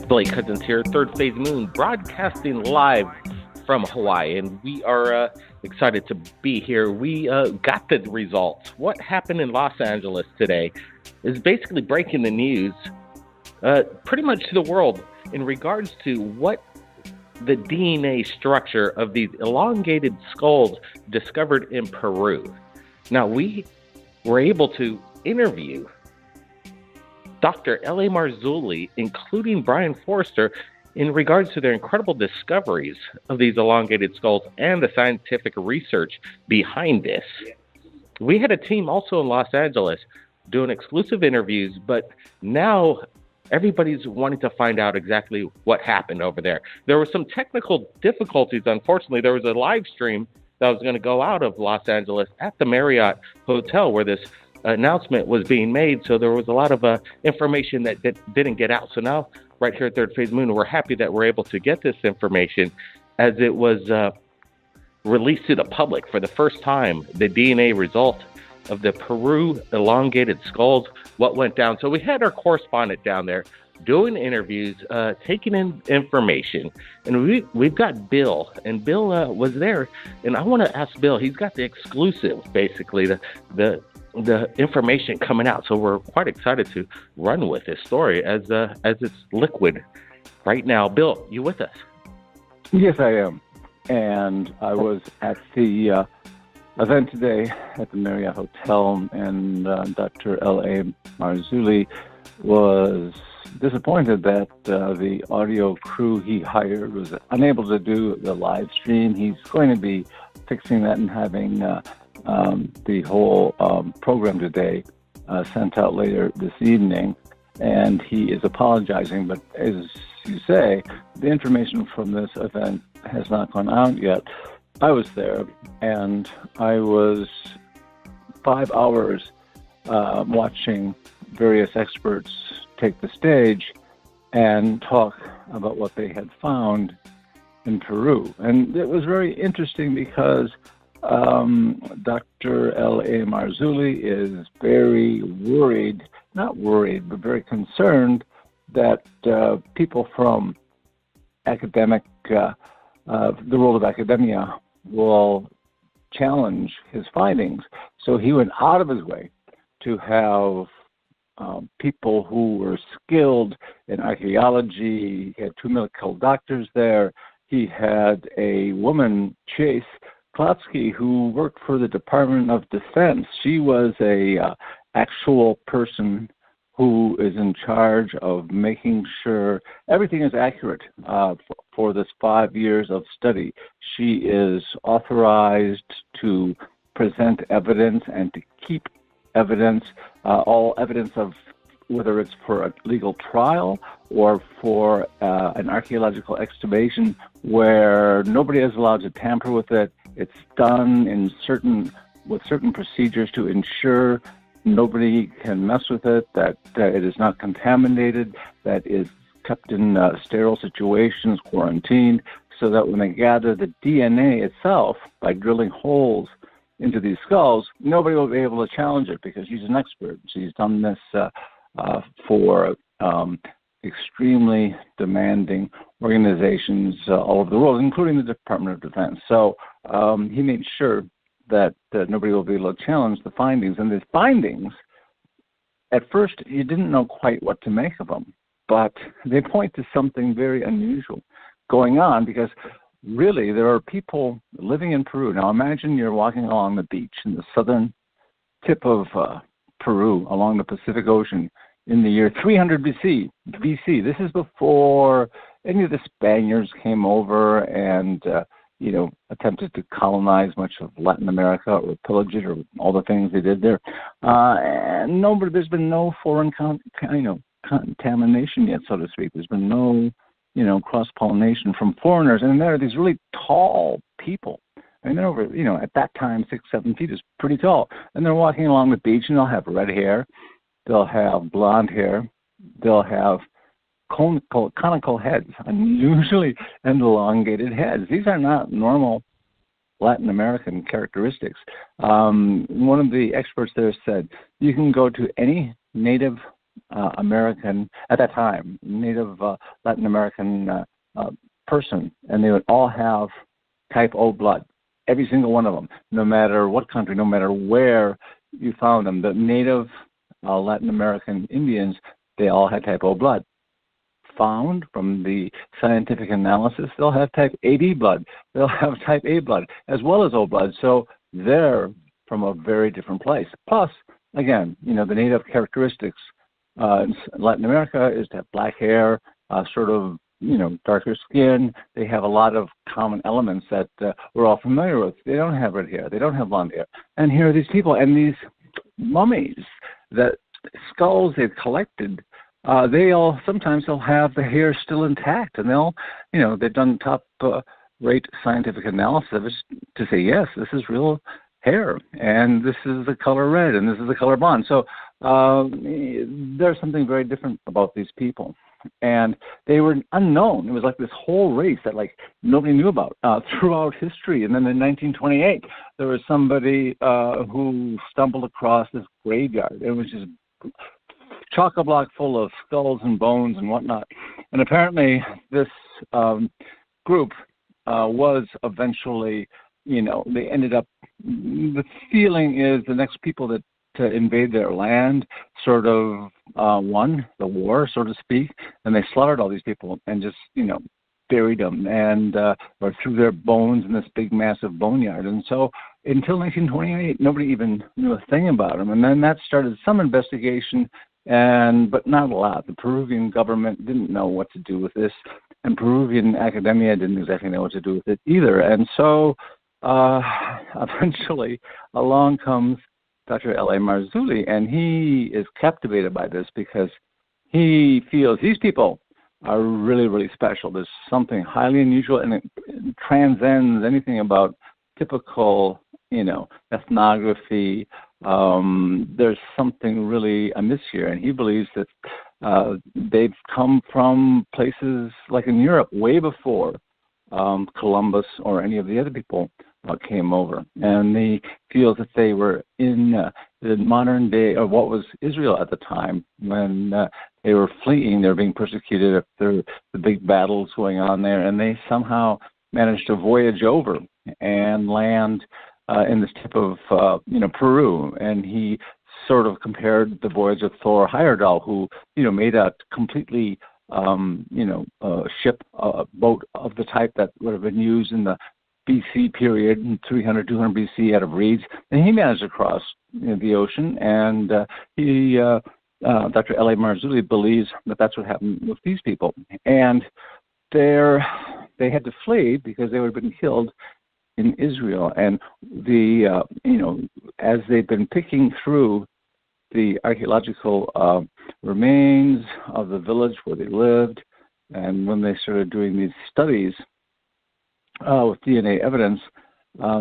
Blake Cousins here, Third Phase Moon, broadcasting live from Hawaii, and we are excited to be here. We got the results. What happened in Los Angeles today is basically breaking the news pretty much to the world in regards to what the DNA structure of these elongated skulls discovered in Peru. Now, we were able to interview Dr. L.A. Marzulli, including Brian Forster, in regards to their incredible discoveries of these elongated skulls and the scientific research behind this. We had a team also in Los Angeles doing exclusive interviews, but now everybody's wanting to find out exactly what happened over there. There were some technical difficulties, unfortunately. There was a live stream that was going to go out of Los Angeles at the Marriott Hotel where this announcement was being made, so there was a lot of information that didn't get out. So now, right here at Third Phase Moon, we're happy that we're able to get this information as it was released to the public for the first time, the DNA result of the Peru elongated skulls, what went down. So we had our correspondent down there doing interviews, taking in information, and we've got Bill, and Bill was there, and I want to ask Bill, he's got the exclusive, basically, the information coming out. So we're quite excited to run with this story as it's liquid right now. Bill, you with us? Yes, I am. And I was at the event today at the Marriott Hotel, and Dr. L.A. Marzulli was disappointed that the audio crew he hired was unable to do the live stream. He's going to be fixing that and having the whole program today sent out later this evening, and he is apologizing. But as you say, the information from this event has not gone out yet. I was there, and I was 5 hours watching various experts take the stage and talk about what they had found in Peru. And it was very interesting because Dr. L.A. Marzulli is very worried, not worried, but very concerned that people from the world of academia will challenge his findings. So he went out of his way to have people who were skilled in archaeology. He had 2 medical doctors there. He had a woman, Chase Klotsky, who worked for the Department of Defense. She was a actual person who is in charge of making sure everything is accurate for this 5 years of study. She is authorized to present evidence and to keep evidence, all evidence of whether it's for a legal trial or for an archaeological excavation where nobody is allowed to tamper with it. It's done with certain procedures to ensure nobody can mess with it, that it is not contaminated, that is kept in sterile situations, quarantined, so that when they gather the DNA itself by drilling holes into these skulls, nobody will be able to challenge it because she's an expert. She's done this for extremely demanding organizations all over the world, including the Department of Defense. So he made sure that nobody will be able to challenge the findings. And these findings, at first, you didn't know quite what to make of them, but they point to something very unusual going on because really there are people living in Peru. Now imagine you're walking along the beach in the southern tip of Peru, along the Pacific Ocean, in the year 300 BC. This is before any of the Spaniards came over and attempted to colonize much of Latin America or pillage it or all the things they did there. And there's been no foreign contamination yet, so to speak. There's been no, cross-pollination from foreigners. And there are these really tall people. And they're over, at that time, 6-7 feet is pretty tall. And they're walking along the beach, and they'll have red hair, they'll have blonde hair, they'll have conical heads, unusually elongated heads. These are not normal Latin American characteristics. One of the experts there said, you can go to any native American, at that time, Native Latin American person, and they would all have type O blood, every single one of them, no matter what country, no matter where you found them. The Native Latin American Indians, they all had type O blood. Found from the scientific analysis, they'll have type AB blood, they'll have type A blood, as well as O blood. So they're from a very different place. Plus, again, the native characteristics in Latin America is to have black hair, sort of, darker skin. They have a lot of common elements that we're all familiar with. They don't have red hair. They don't have blonde hair. And here are these people, and these mummies, that skulls they've collected, sometimes they'll have the hair still intact, and they've done top rate scientific analysis to say, yes, this is real hair, and this is the color red, and this is the color blonde. So there's something very different about these people. And they were unknown. It was like this whole race that nobody knew about throughout history. And then in 1928, there was somebody who stumbled across this graveyard. It was just chock-a-block full of skulls and bones and whatnot. And apparently this group was eventually, they ended up, the feeling is the next people to invade their land sort of won the war, so to speak, and they slaughtered all these people and just, buried them and or threw their bones in this big, massive boneyard. And so until 1928, nobody even knew a thing about them. And then that started some investigation, but not a lot. The Peruvian government didn't know what to do with this, and Peruvian academia didn't exactly know what to do with it either. And so eventually along comes Dr. L.A. Marzulli, and he is captivated by this because he feels these people are really, really special. There's something highly unusual, and it transcends anything about typical, ethnography. There's something really amiss here, and he believes that they've come from places like in Europe way before Columbus or any of the other people came over, and he feels that they were in the modern day, or what was Israel at the time, when they were fleeing. They were being persecuted after the big battles going on there, and they somehow managed to voyage over and land in this tip of Peru. And he sort of compared the voyage of Thor Heyerdahl, who made a completely ship, boat of the type that would have been used in the BC period, 300, 200 BC, out of reeds, and he managed to cross the ocean. And Dr. L.A. Marzulli believes that that's what happened with these people. And they had to flee because they would have been killed in Israel. And as they've been picking through the archaeological remains of the village where they lived, and when they started doing these studies with DNA evidence,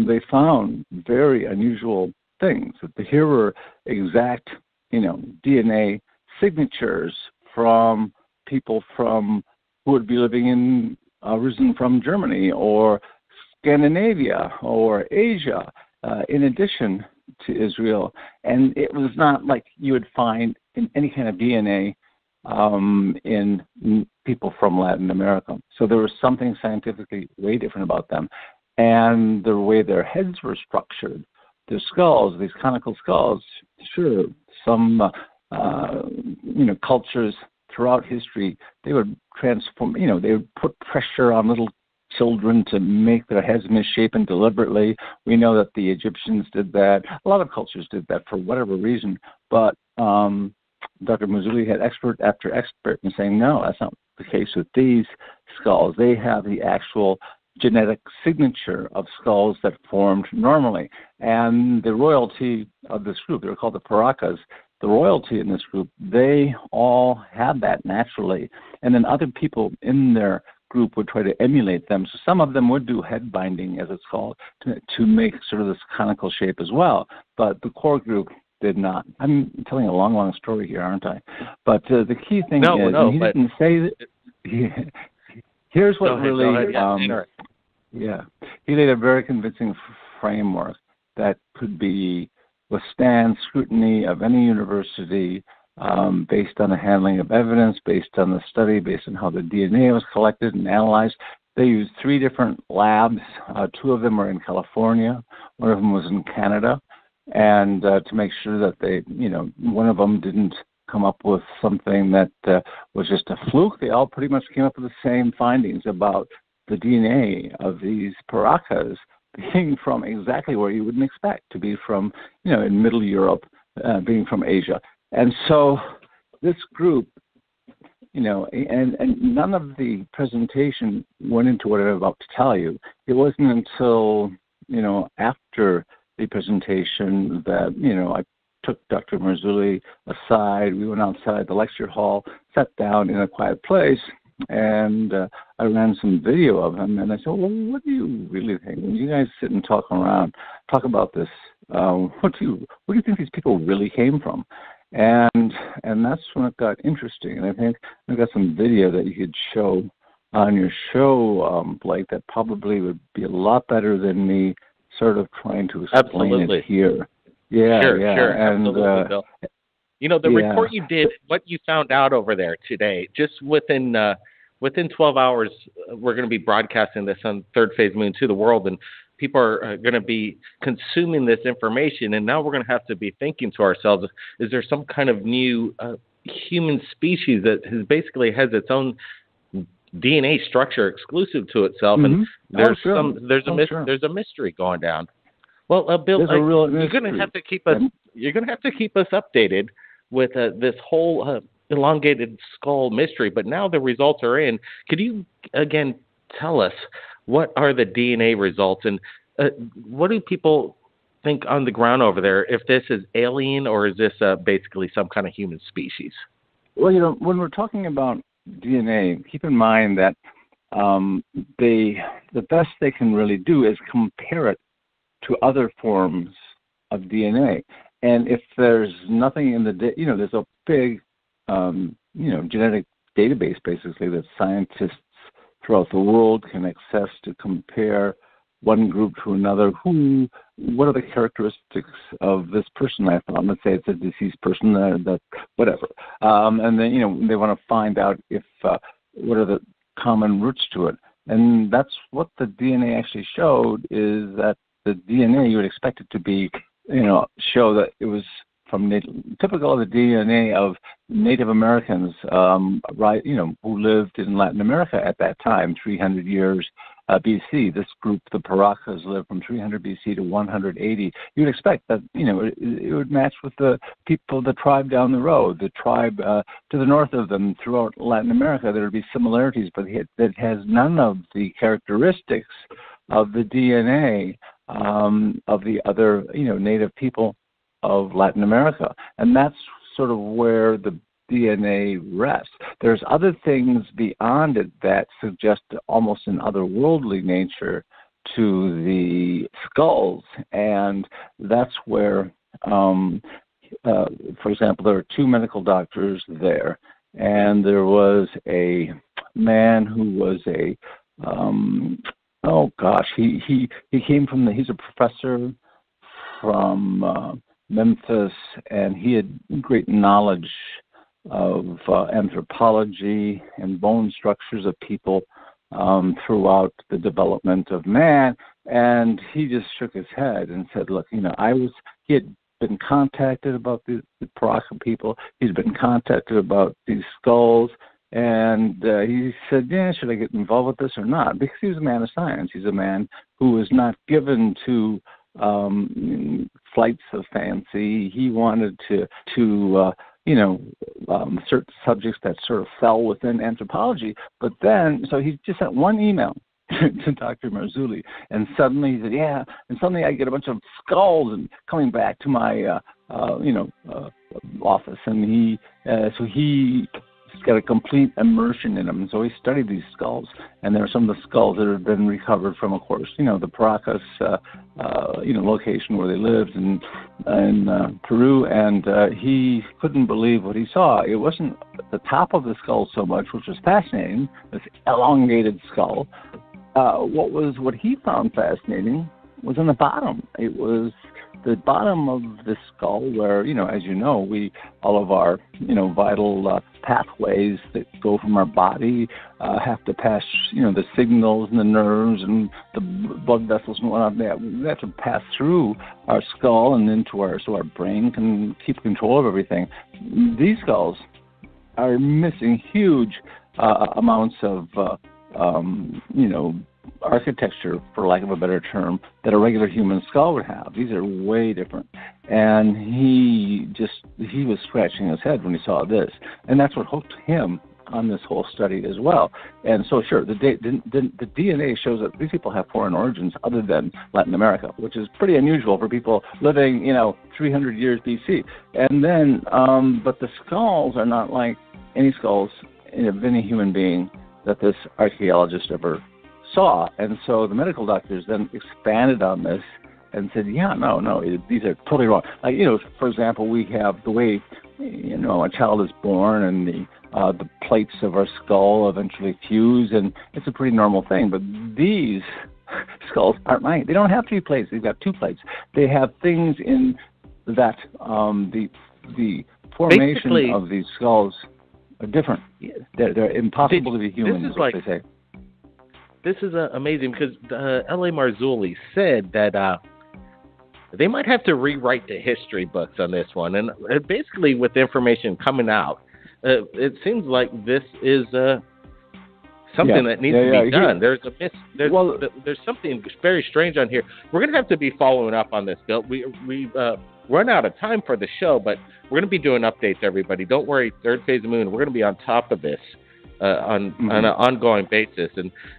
they found very unusual things. Here were exact, DNA signatures from people who would be living in, arisen from Germany or Scandinavia or Asia, in addition to Israel. And it was not like you would find in any kind of DNA in people from Latin America. So there was something scientifically way different about them. And the way their heads were structured, their skulls, these conical skulls, sure, some, cultures throughout history, they would transform, they would put pressure on little children to make their heads misshapen deliberately. We know that the Egyptians did that. A lot of cultures did that for whatever reason. But Dr. Marzulli had expert after expert in saying, no, that's not the case with these skulls. They have the actual genetic signature of skulls that formed normally. And the royalty of this group, they were called the Paracas, the royalty in this group, they all had that naturally. And then other people in their group would try to emulate them. So some of them would do head binding, as it's called, to make sort of this conical shape as well. But the core group did not. I'm telling a long, long story here, aren't I? But the key thing is, he didn't say that. Here's what really, he laid a very convincing framework that could withstand scrutiny of any university based on the handling of evidence, based on the study, based on how the DNA was collected and analyzed. They used 3 different labs. 2 of them were in California. One of them was in Canada. And to make sure that they, one of them didn't come up with something that was just a fluke. They all pretty much came up with the same findings about the DNA of these paracas being from exactly where you wouldn't expect, to be from, in Middle Europe, being from Asia. And so this group, and none of the presentation went into what I'm about to tell you. It wasn't until, after the presentation that, I took Dr. Marzulli aside. We went outside the lecture hall, sat down in a quiet place, and I ran some video of him. And I said, well, what do you really think? When you guys sit and talk about this, what do you think these people really came from? And that's when it got interesting. And I think I've got some video that you could show on your show, Blake, that probably would be a lot better than me sort of trying to explain it here. Yeah, Sure, absolutely, Bill. The report you did, what you found out over there today, just within 12 hours, we're going to be broadcasting this on Third Phase Moon to the world, and people are going to be consuming this information, and now we're going to have to be thinking to ourselves, is there some kind of new human species that has its own DNA structure exclusive to itself, and there's a mystery going down. Well, Bill, you're going to have to keep us updated with this whole elongated skull mystery. But now the results are in. Could you again tell us what are the DNA results, and what do people think on the ground over there? If this is alien, or is this basically some kind of human species? Well, when we're talking about DNA, keep in mind that the best they can really do is compare it to other forms of DNA. And if there's nothing in there's a big, genetic database basically that scientists throughout the world can access to compare one group to another. What are the characteristics of this person I found? Let's say it's a deceased person, whatever. And then, they want to find out what are the common roots to it. And that's what the DNA actually showed, is that the DNA, you would expect it to be, show that it was from typical of the DNA of Native Americans, who lived in Latin America at that time, 300 years BC. This group, the Paracas, lived from 300 BC to 180. You'd expect that, it would match with the people, the tribe down the road, the tribe to the north of them throughout Latin America. There would be similarities, but it has none of the characteristics of the DNA of the other, native people of Latin America. And that's sort of where the DNA rests. There's other things beyond it that suggest almost an otherworldly nature to the skulls. And that's where, for example, there were 2 medical doctors there, and there was a man who was he came from he's a professor from Memphis, and he had great knowledge of anthropology and bone structures of people throughout the development of man. And he just shook his head and said, look, he had been contacted about the Paraca people. He's been contacted about these skulls. And he said, should I get involved with this or not? Because he was a man of science. He's a man who was not given to flights of fancy. He wanted to certain subjects that sort of fell within anthropology. But then, so he just sent one email to Dr. Marzulli, and suddenly he said, and suddenly I get a bunch of skulls and coming back to my, office. And he's got a complete immersion in them. And so he studied these skulls, and there are some of the skulls that have been recovered from, of course, the Paracas, location where they lived in Peru, and he couldn't believe what he saw. It wasn't the top of the skull so much, which was fascinating, this elongated skull. What he found fascinating was on the bottom. It was the bottom of the skull, where, as you know, all of our, vital pathways that go from our body have to pass, the signals and the nerves and the blood vessels and whatnot. They have to pass through our skull and into so our brain can keep control of everything. These skulls are missing huge amounts of, architecture, for lack of a better term, that a regular human skull would have. These are way different. And he was scratching his head when he saw this. And that's what hooked him on this whole study as well. And so, sure, the DNA shows that these people have foreign origins other than Latin America, which is pretty unusual for people living, 300 years BC. And then, but the skulls are not like any skulls of any human being that this archaeologist ever saw. And so the medical doctors then expanded on this and said, no, these are totally wrong. Like, for example, we have the way, a child is born and the plates of our skull eventually fuse, and it's a pretty normal thing. But these skulls aren't right. They don't have 3 plates. They've got 2 plates. They have things in that the formation Basically, of these skulls are different. They're impossible to be human, is what they say. This is amazing because L.A. Marzulli said that they might have to rewrite the history books on this one. And basically, with the information coming out, it seems like this is something that needs to be done. There's something very strange on here. We're going to have to be following up on this, Bill. We've run out of time for the show, but we're going to be doing updates, everybody. Don't worry, Third Phase of Moon, we're going to be on top of this. On an ongoing basis.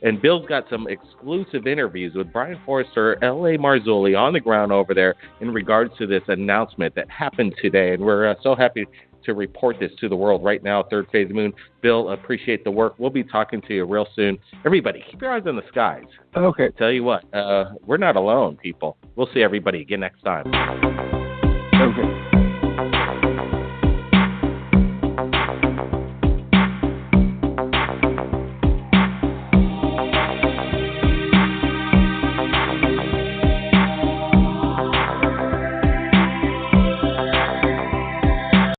And Bill's got some exclusive interviews with Brian Forrester, L.A. Marzulli on the ground over there in regards to this announcement that happened today. And we're so happy to report this to the world right now, Third Phase of Moon. Bill, appreciate the work. We'll be talking to you real soon. Everybody, keep your eyes on the skies. Okay. Tell you what, we're not alone, people. We'll see everybody again next time.